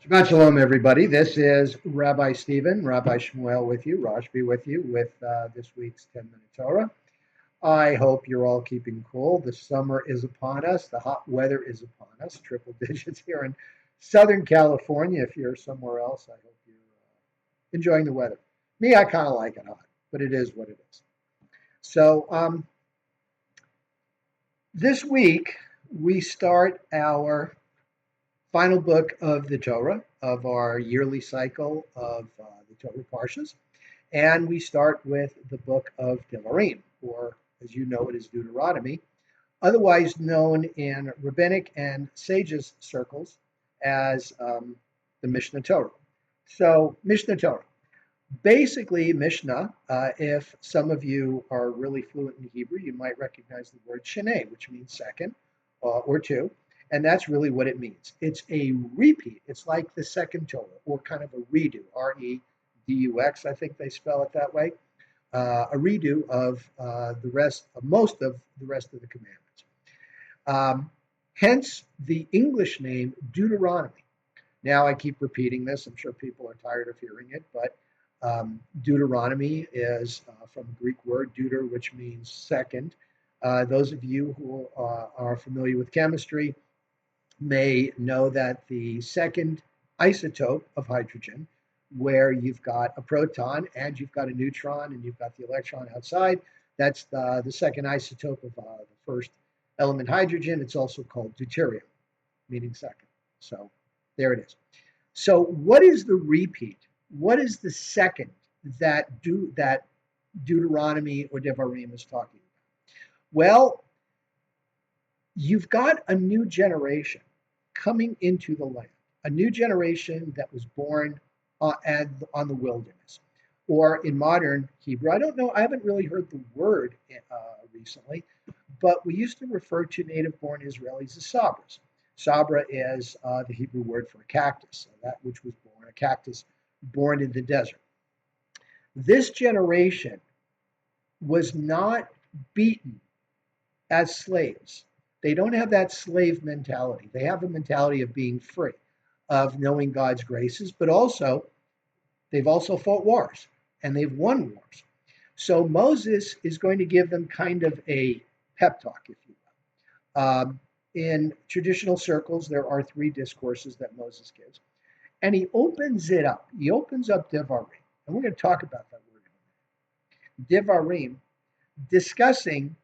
Shabbat Shalom, everybody. This is Rabbi Stephen, Rabbi Shmuel with you, Rosh be with you with this week's 10-minute Torah. I hope you're all keeping cool. The summer is upon us. The hot weather is upon us. Triple digits here in Southern California. If you're somewhere else, I hope you're enjoying the weather. Me, I kind of like it hot, but it is what it is. So this week, we start our final book of the Torah, of our yearly cycle of the Torah Parshas. And we start with the book of Devarim, or as you know it is Deuteronomy, otherwise known in rabbinic and sages circles as the Mishnah Torah. So, Mishnah Torah. Basically, Mishnah, if some of you are really fluent in Hebrew, you might recognize the word sheneh, which means second or two. And that's really what it means. It's a repeat. It's like the second Torah, or kind of a redo, R-E-D-U-X, I think they spell it that way. A redo of most of the rest of the commandments. Hence the English name Deuteronomy. Now I keep repeating this. I'm sure people are tired of hearing it, but Deuteronomy is from the Greek word deuter, which means second. Those of you who are familiar with chemistry may know that the second isotope of hydrogen, where you've got a proton and you've got a neutron and you've got the electron outside, that's the second isotope of the first element, hydrogen. It's also called deuterium, meaning second. So there it is. So what is the repeat? What is the second that Deuteronomy or Devarim is talking about? Well, you've got a new generation coming into the land, a new generation that was born on the wilderness. Or in modern Hebrew, I don't know, I haven't really heard the word recently, but we used to refer to native-born Israelis as sabras. Sabra is the Hebrew word for a cactus, that which was born, a cactus born in the desert. This generation was not beaten as slaves. They don't have that slave mentality. They have a mentality of being free, of knowing God's graces, but also they've also fought wars and they've won wars. So Moses is going to give them kind of a pep talk, if you will. In traditional circles, there are three discourses that Moses gives, and he opens it up. He opens up Devarim, and we're going to talk about that word in a minute. Devarim, discussing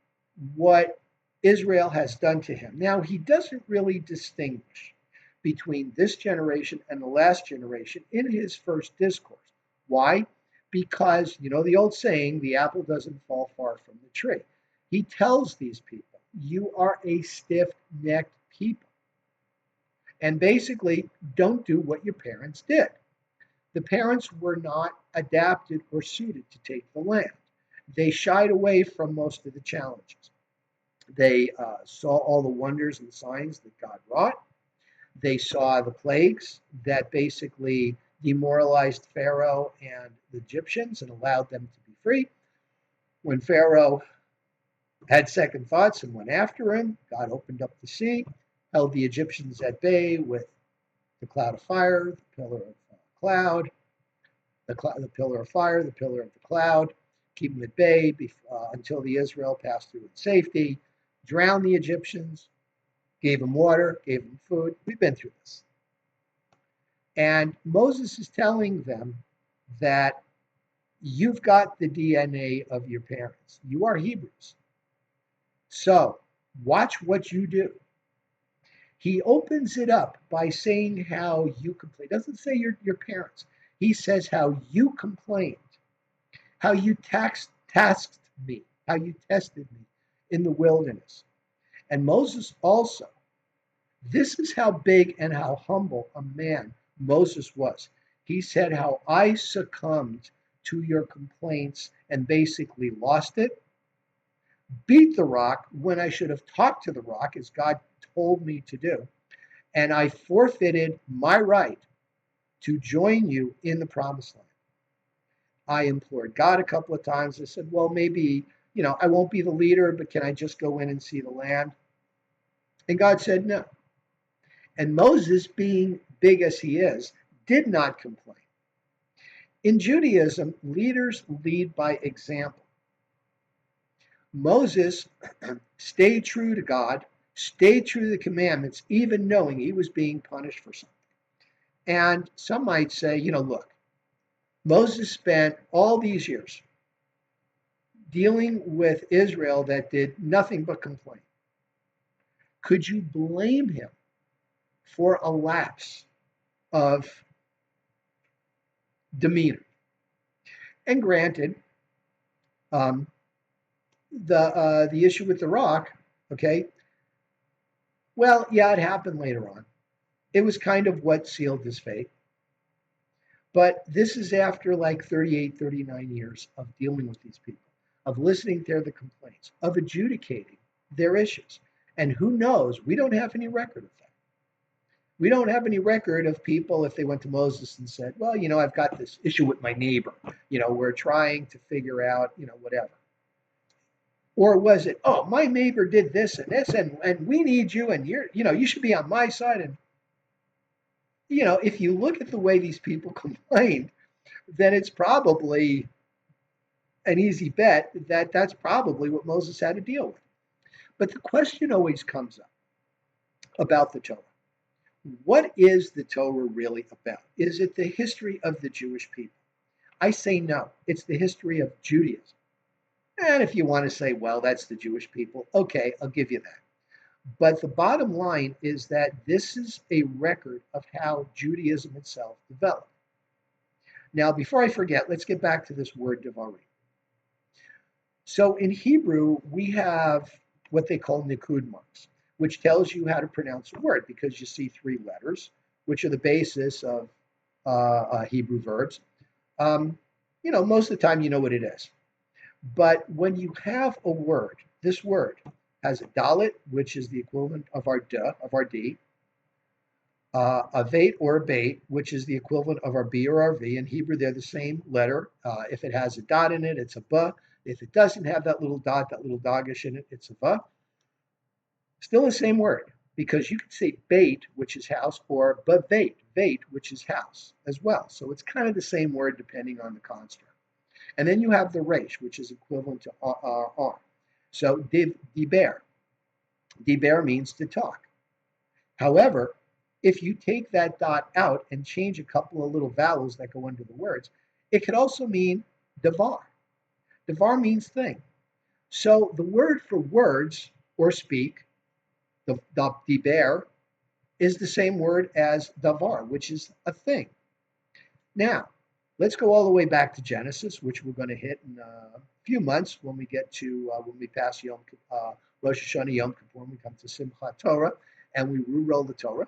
what Israel has done to him. Now, he doesn't really distinguish between this generation and the last generation in his first discourse. Why? Because, you know the old saying, the apple doesn't fall far from the tree. He tells these people, you are a stiff-necked people. And basically, don't do what your parents did. The parents were not adapted or suited to take the land. They shied away from most of the challenges. They saw all the wonders and signs that God wrought. They saw the plagues that basically demoralized Pharaoh and the Egyptians and allowed them to be free. When Pharaoh had second thoughts and went after him, God opened up the sea, held the Egyptians at bay with the cloud of fire, the pillar of cloud, the pillar of fire, the pillar of the cloud, keep them at bay until the Israel passed through in safety, drowned the Egyptians, gave them water, gave them food. We've been through this. And Moses is telling them that you've got the DNA of your parents. You are Hebrews. So watch what you do. He opens it up by saying how you complain. He doesn't say your parents. He says how you complained, how you tasked me, how you tested me in the wilderness. And Moses also, this is how big and how humble a man Moses was. He said how I succumbed to your complaints and basically lost it, beat the rock when I should have talked to the rock as God told me to do, and I forfeited my right to join you in the promised land. I implored God a couple of times. I said, well, maybe, I won't be the leader, but can I just go in and see the land? And God said no. And Moses, being big as he is, did not complain. In Judaism, leaders lead by example. Moses stayed true to God, stayed true to the commandments, even knowing he was being punished for something. And some might say, look, Moses spent all these years dealing with Israel that did nothing but complain. Could you blame him for a lapse of demeanor? And granted, um, the issue with the rock, okay, well, yeah, it happened later on. It was kind of what sealed his fate. But this is after like 38, 39 years of dealing with these people, of listening to their complaints, of adjudicating their issues. And who knows, we don't have any record of that. We don't have any record of people if they went to Moses and said, well, I've got this issue with my neighbor. We're trying to figure out, whatever. Or was it, oh, my neighbor did this and this, and we need you, and you should be on my side. And, if you look at the way these people complained, then it's probably an easy bet that that's probably what Moses had to deal with. But the question always comes up about the Torah. What is the Torah really about? Is it the history of the Jewish people? I say no. It's the history of Judaism. And if you want to say, well, that's the Jewish people, okay, I'll give you that. But the bottom line is that this is a record of how Judaism itself developed. Now, before I forget, let's get back to this word Devarim. So in Hebrew, we have what they call nikud marks, which tells you how to pronounce a word because you see three letters, which are the basis of Hebrew verbs. Most of the time you know what it is. But when you have a word, this word has a dalet, which is the equivalent of our D, a veit or a bait, which is the equivalent of our B or our V. In Hebrew, they're the same letter. If it has a dot in it, it's a ba. If it doesn't have that little dot, that little dogish in it, it's a va. Still the same word, because you could say bait, which is house, or bavait, vait, which is house as well. So it's kind of the same word depending on the construct. And then you have the resh, which is equivalent to r. So diber. Diber means to talk. However, if you take that dot out and change a couple of little vowels that go under the words, it could also mean devar. Devar means thing. So the word for words or speak, the diber, is the same word as davar, which is a thing. Now, let's go all the way back to Genesis, which we're going to hit in a few months when we get to when we pass Rosh Hashanah Yom Kippur, when we come to Simchat Torah, and we re-roll the Torah.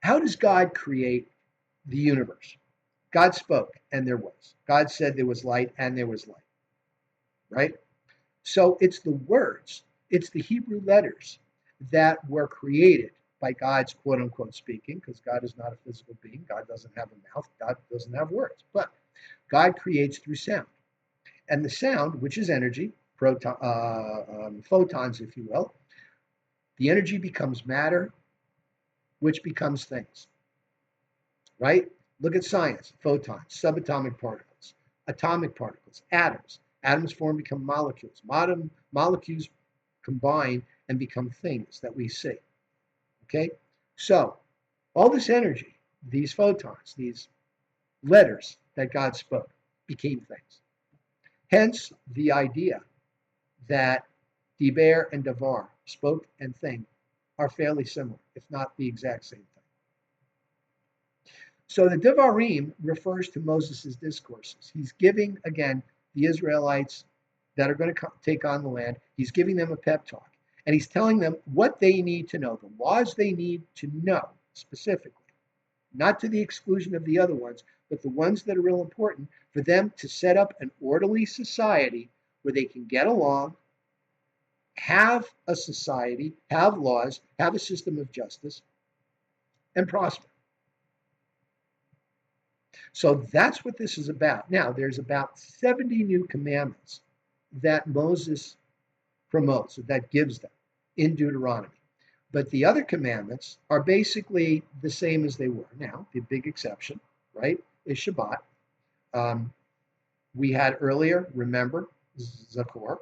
How does God create the universe? God spoke, and there was. God said there was light, and there was light. Right? So it's the words, it's the Hebrew letters that were created by God's quote-unquote speaking, because God is not a physical being. God doesn't have a mouth. God doesn't have words. But God creates through sound. And the sound, which is energy, photons, if you will, the energy becomes matter, which becomes things. Right? Look at science. Photons, subatomic particles, atomic particles, atoms. Atoms form, become molecules. Molecules combine and become things that we see. Okay? So, all this energy, these photons, these letters that God spoke, became things. Hence, the idea that Diber and Davar, spoke and thing, are fairly similar, if not the exact same thing. So the Devarim refers to Moses' discourses. He's giving, again, the Israelites that are going to take on the land, he's giving them a pep talk. And he's telling them what they need to know, the laws they need to know specifically, not to the exclusion of the other ones, but the ones that are real important for them to set up an orderly society where they can get along, have a society, have laws, have a system of justice, and prosper. So that's what this is about. Now, there's about 70 new commandments that Moses promotes, that gives them in Deuteronomy. But the other commandments are basically the same as they were. Now, the big exception, right, is Shabbat. Um, we had earlier, remember, Zakor,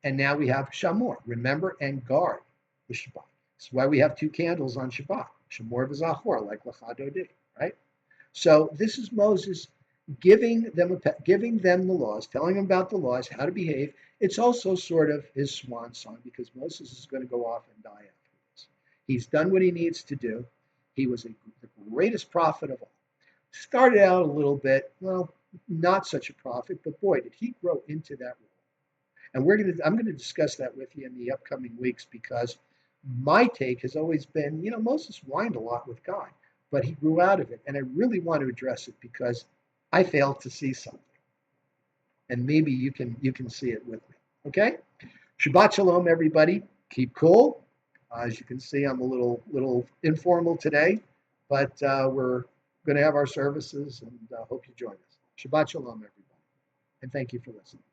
and now we have Shamor, remember and guard the Shabbat. That's why we have two candles on Shabbat, Shamor v'Zachor, like Lecha Dodi, right? So this is Moses giving them the laws, telling them about the laws, how to behave. It's also sort of his swan song because Moses is going to go off and die after this. He's done what he needs to do. He was the greatest prophet of all. Started out a little bit, well, not such a prophet, but boy, did he grow into that role. And I'm going to discuss that with you in the upcoming weeks because my take has always been, Moses whined a lot with God, but he grew out of it. And I really want to address it because I failed to see something. And maybe you can see it with me. Okay? Shabbat Shalom, everybody. Keep cool. As you can see, I'm a little informal today, but we're going to have our services and hope you join us. Shabbat Shalom, everybody. And thank you for listening.